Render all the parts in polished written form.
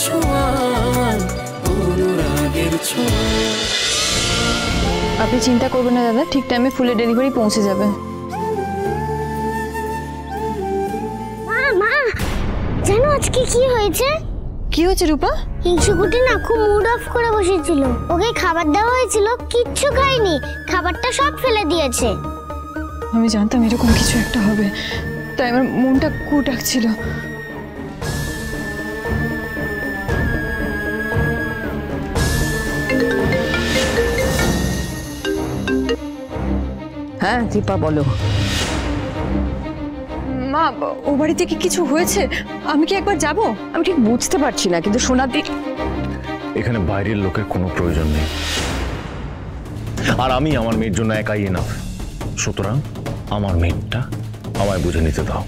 ছোঁয়া, অনুরাগের ছোঁয়া। আপনি চিন্তা করবেন না দাদা, ঠিক টাইমে ফুলের ডেলিভারি পৌঁছে যাবে। মা জানো আজকে কি হয়েছে? কি হয়েছে রূপা? হিংসুকুটি না খুব মুড অফ করে বসেছিল। ওকে খাবার দেওয়া হয়েছিল, কিচ্ছু খায়নি, খাবারটা সব ফেলে দিয়েছে। আমি জানতাম এরকম কিছু একটা হবে, তাই আমার মনটা কু ডাকছিল। হ্যাঁ দীপা বলো। মা ও বাড়িতে কি কিছু হয়েছে? আমি কি একবার যাব? আমি ঠিক বুঝতে পারছি না, কিন্তু সোনাদি এখানে বাইরের লোকের কোনো প্রয়োজন নেই, আর আমি আমার মেয়ের জন্য একাই এনাফ। সুতরাং আমার মেয়েটা আমায় বুঝে নিতে দাও।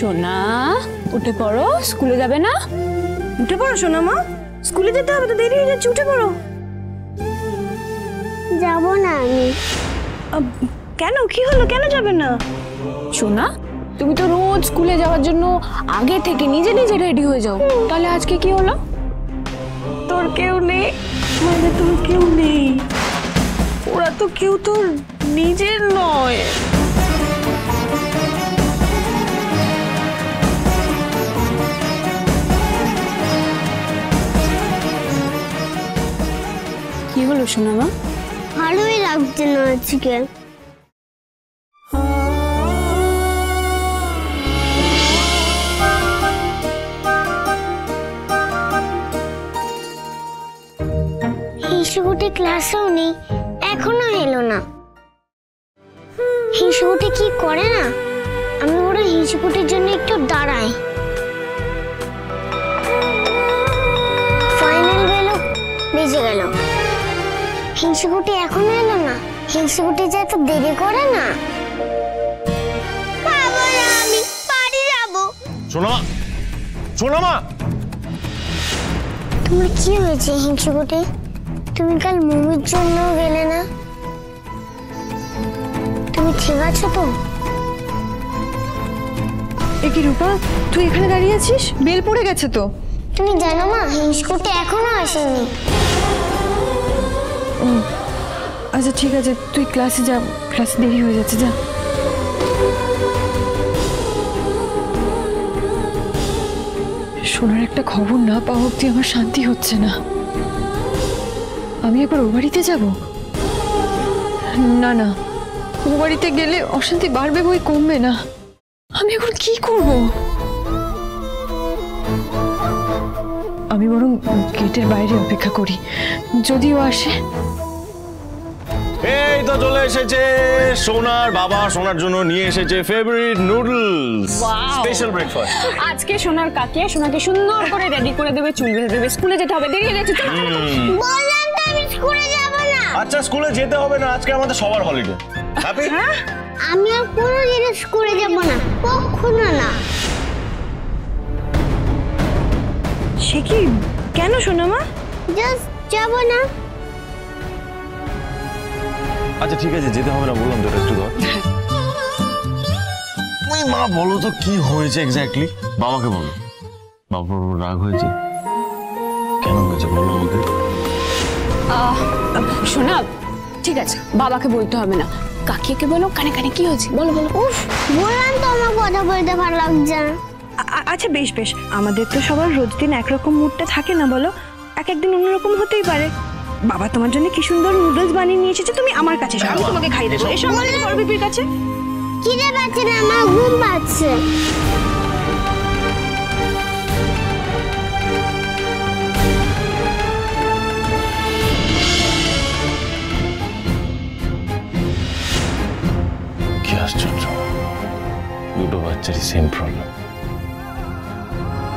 সোনা উঠে পড়ো, স্কুলে যাবে না? উঠে পড়ো সোনা মা, স্কুলে যেতে হবে তো, দেরি হয়ে যাচ্ছে, উঠে পড়ো। যাব না আমি। কেন, কি হলো, কেন যাবে না? সোনা তুমি তো রোজ স্কুলে যাওয়ার জন্য আগে থেকে নিজে নিজে রেডি হয়ে যাও, তাহলে আজকে কি হলো? তোর কেউ নেই মানে তোর কেউ নেই, ওরা তো কেউ তোর নিজের নয়। কি হলো সোনা মা? ভালোই লাগছে না আজকে। হিংসুকুটি ক্লাসেও নেই, এখনো এলো না। হিংসুকুটি কি করে না, আমি ওরা হিংসুকুটির জন্য একটু দাঁড়াই। ফাইনাল বেল বেজে গেল, হিংসুকুটি এখনো এলো না। হিংসুকুটি যে এত দেরি করে না। আমি বাড়ি যাবো। শোনো মা, শোনো মা। তোমার কি হয়েছে হিংসুকুটি? তুমি কাল মুমির জন্য গেলে না, তুমি ঠিক আছো তো? এ কি রূপা, তুই এখানে দাঁড়িয়ে আছিস? বেল পড়ে গেছে তো। তুমি জানো মা, হিংসুকুটি এখনো আসেনি। আচ্ছা ঠিক আছে, তুই ক্লাসে যা, ক্লাসে দেরি হয়ে যাচ্ছে, যা। সোনার একটা খবর না পাওয়া অব্দি আমার শান্তি হচ্ছে না। আমি একবার ও বাড়িতে যাব? না না, ও বাড়িতে গেলে অশান্তি বাড়বে বই কমবে না। আমি এখন কি করব? আমি বরং গেটের বাইরে অপেক্ষা করি, যদিও আসে। এই তো চলে এসেছে সোনার বাবা, সোনার জন্য নিয়ে এসেছে ফেভারিট নুডলস, স্পেশাল ব্রেকফাস্ট। আজকে সোনার কাকিয়া সোনাকে সুন্দর করে রেডি করে দেবে, চুল বেঁধে দেবে, স্কুলে যেতে হবে, দেরি হয়ে যাচ্ছে। বললাম তো আমি স্কুলে যাব না। আচ্ছা স্কুলে যেতে হবে না, আজকে আমাদের সবার হলিডে। হ্যাপি? আমি আর কোনোদিন স্কুলে যাব না, কখনো না। সে কি, কেন সোনা মা? জাস্ট যাব না। আচ্ছা ঠিক আছে, যেতে হবে না বললাম তো, একটু ধর। ওই মা বলো তো কি হয়েছে এক্স্যাক্টলি, বাবাকে বলো। বাবার উপর রাগ হয়েছে, কেন হয়েছে বলো আমাকে। সোনা ঠিক আছে, বাবাকে বলতে হবে না, কাকিয়াকে বলো, কানে কানে কি হয়েছে বলো বলো। উফ, বললাম তো আমার কথা বলতে ভালো লাগছে না। আচ্ছা বেশ বেশ, আমাদের তো সবার রোজ দিন একরকম মুডটা থাকে না বলো, এক একদিন অন্যরকম হতেই পারে। বাবা তোমার জন্য কি সুন্দর নুডলস বানিয়ে নিয়ে এসেছে, তুমি আমার কাছে এসো, আমি তোমাকে খাইয়ে দেবো। এসো আমাদের বড় বিপির কাছে। খিদে পাচ্ছে না, আমার ঘুম পাচ্ছে। কি আশ্চর্য, দুটো বাচ্চারই সেম প্রবলেম।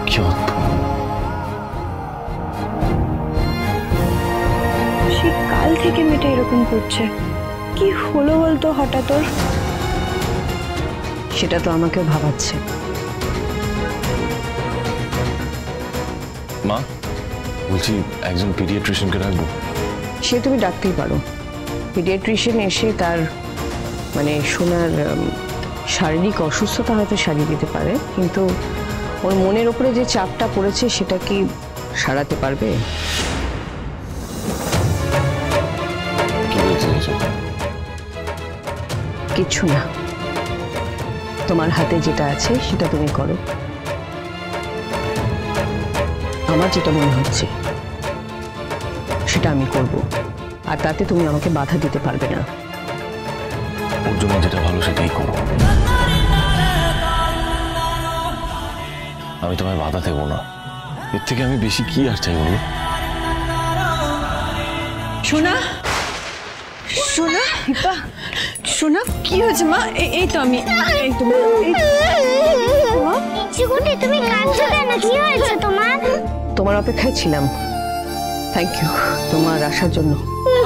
কি অদ্ভুত। সেই কাল থেকে মেয়েটা এরকম করছে, কি হলো বলতো হঠাৎ ওর? সেটা তো আমাকেও ভাবাচ্ছে। মা বলছি একজন পিডিয়াট্রিশিয়ানকে রাখবো। সে তুমি ডাকতেই পারো। পিডিয়াট্রিশিয়ান এসে তার মানে সোনার শারীরিক অসুস্থতা হয়তো সারিয়ে দিতে পারে, কিন্তু ওর মনের উপরে যে চাপটা পড়েছে সেটা কি সারাতে পারবে? কি বলতে চাইছো? কিচ্ছু না, তোমার হাতে যেটা আছে সেটা তুমি করো। আমার যেটা মনে হচ্ছে সেটা আমি করব, আর তাতে তুমি আমাকে বাধা দিতে পারবে না। ওর জন্য যেটা ভালো সেটাই করো, আমি তোমায় বাধা দেবো না। এর থেকে আমি বেশি কি আর চাই বলো? সোনা, সোনা, দীপা, সোনা কি হয়েছে মা? এই তো আমি, এই তো চিকুটি তুমি কাঁদছো কেন? কি হয়েছে তোমার? তোমার অপেক্ষায় ছিলাম। থ্যাংক ইউ তোমার আসার জন্য।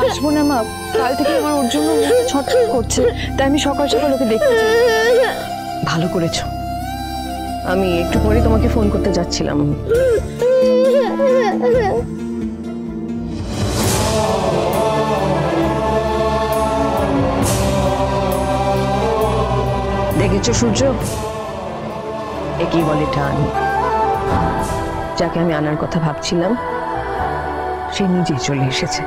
আসবো না মা, কাল থেকে আমার ওর জন্য ছটফট করছে, তাই আমি সকাল সকাল ওকে দেখতে চাই। ভালো করেছো, আমি একটু পরে তোমাকে ফোন করতে যাচ্ছিলাম। দেখেছো সূর্য, একই বলে টান। যাকে আমি আনার কথা ভাবছিলাম সে নিজেই চলে এসেছে।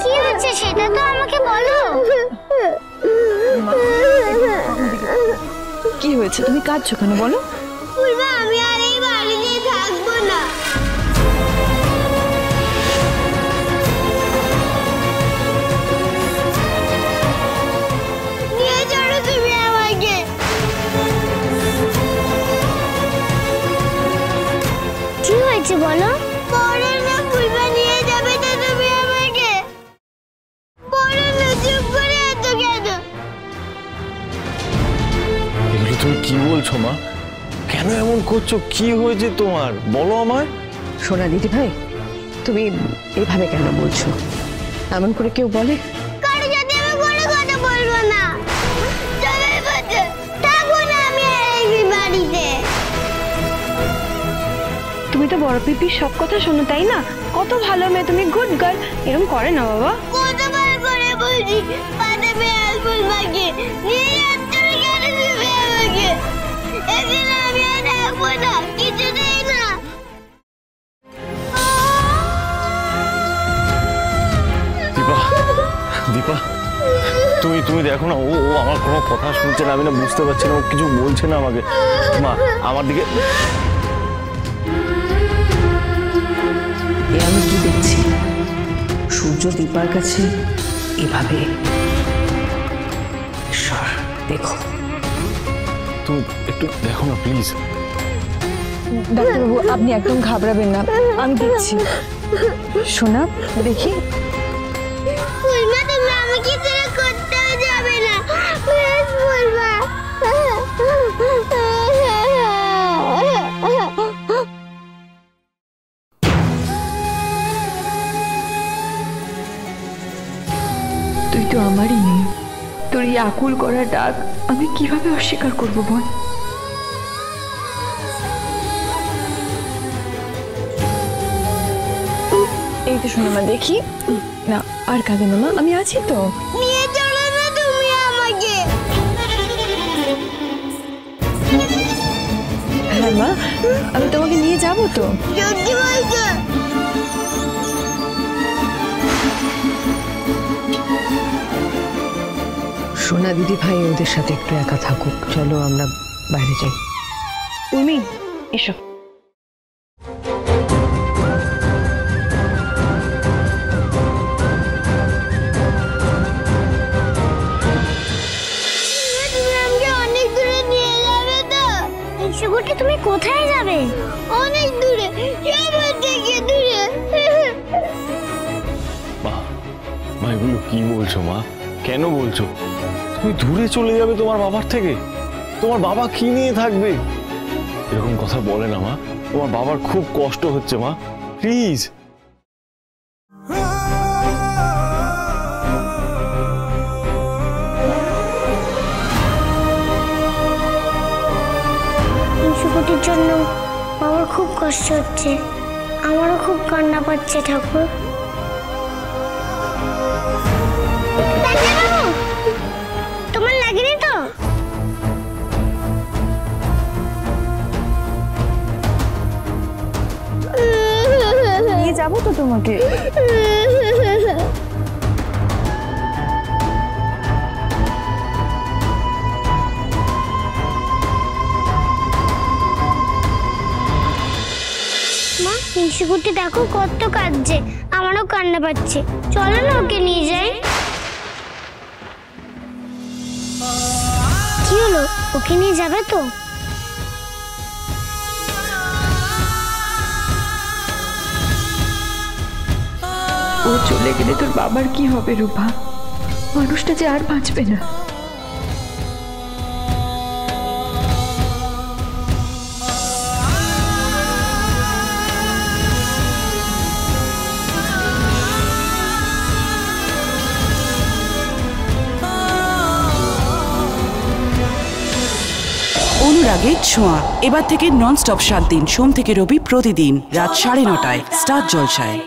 কি হচ্ছে সেটা তো আমাকে বলো। কি হয়েছে? তুমি কাঁদছো কেন বলো? পূর্বা, আমি আর এই বাড়িতে থাকবো না। নিয়ে চলো তুমি আমাকে। কি হয়েছে বলো? বলো না পূর্বা, নিয়ে যাবে তো তুমি আমাকে? বলো না, চুপ করে এত কেন? এগুলো তুমি কি বলছো মা? কেন এমন করছো? কি হয়েছে তোমার বলো আমায়। সোনা দিদি ভাই, তুমি এভাবে কেন বলছো? এমন করে কেউ বলে? কারো সাথে আমি কোনো কথা বলবো না। চলে বসে থাকবো না আমি আর এই বাড়িতে। তুমি তো বড় পিপির সব কথা শোনো, তাই না? কত ভালো মেয়ে তুমি, গুড গার্ল। এরকম করে না বাবা। কতবার করে বলছি পাতে পেঁয়াজ ফুল মাখে নিয়ে যাচ্ছ কেন তুমি আমাকে? এখানে আমি আর থাকবো না, কিছুতেই না। দীপা, দীপা তুমি তুমি দেখো না, ও ও আমার কোনো কথা শুনছে না। আমি না বুঝতে পারছি না, ও কিছু বলছে না আমাকে। মা আমার দিকে এ আমি কি দেখছি? সূর্য দীপার কাছে এভাবে। ঈশ্বর, দেখো তুমি একটু দেখো না প্লিজ। ডাক্তারবাবু, আপনি একদম ঘাবড়াবেন না, আমি দেখছি। সোনা দেখি। পূর্বা, তুমি আমাকে ছেড়ে কোথাও যাবে না, প্লিজ পূর্বা। তুই তো আমারই মেয়ে, তোর এই আকুল করা ডাক আমি কিভাবে অস্বীকার করবো বল? এই তো শোনো মা, দেখি না, আর কাঁদে না মা, আমি আছি তো। নিয়ে চলো না তুমি আমাকে। হ্যাঁ মা, আমি তোমাকে নিয়ে যাবো তো। সত্যি বলছো? সোনা দিদি ভাই ওদের সাথে একটু একা থাকুক, চলো আমরা বাইরে যাই। উর্মি, এসো। তুমি আমাকে অনেক দূরে নিয়ে যাবে তো? শুভটি, তুমি কোথায় যাবে? অনেক দূরে, সবার থেকে দূরে। মা মা এগুলো কি বলছো মা? কেন বলছো? তুমি দূরে চলে যাবে তোমার বাবার থেকে? তোমার বাবা কি নিয়ে থাকবে? এরকম কথা বলে না মা, তোমার বাবার খুব কষ্ট হচ্ছে মা। প্লিজ। ইস্যুকুটির জন্য বাবার খুব কষ্ট হচ্ছে, আমারও খুব কান্না পাচ্ছে ঠাকুর। তোমার লাগেনি তো? নিয়ে যাবো তো তোমাকে। মা, ইস্যুকুটি দেখো কত কাঁদছে, আমারও কান্না পাচ্ছে। চলো না ওকে নিয়ে যাই। কি হলো, ওকে নিয়ে যাবে তো? ও চলে গেলে তোর বাবার কি হবে রূপা? মানুষটা যে আর বাঁচবে না। অনুরাগের ছোঁয়া এবার থেকে নন স্টপ 7 দিন সোম থেকে রবি প্রতিদিন রাত 9:30টায় স্টার জলসায়।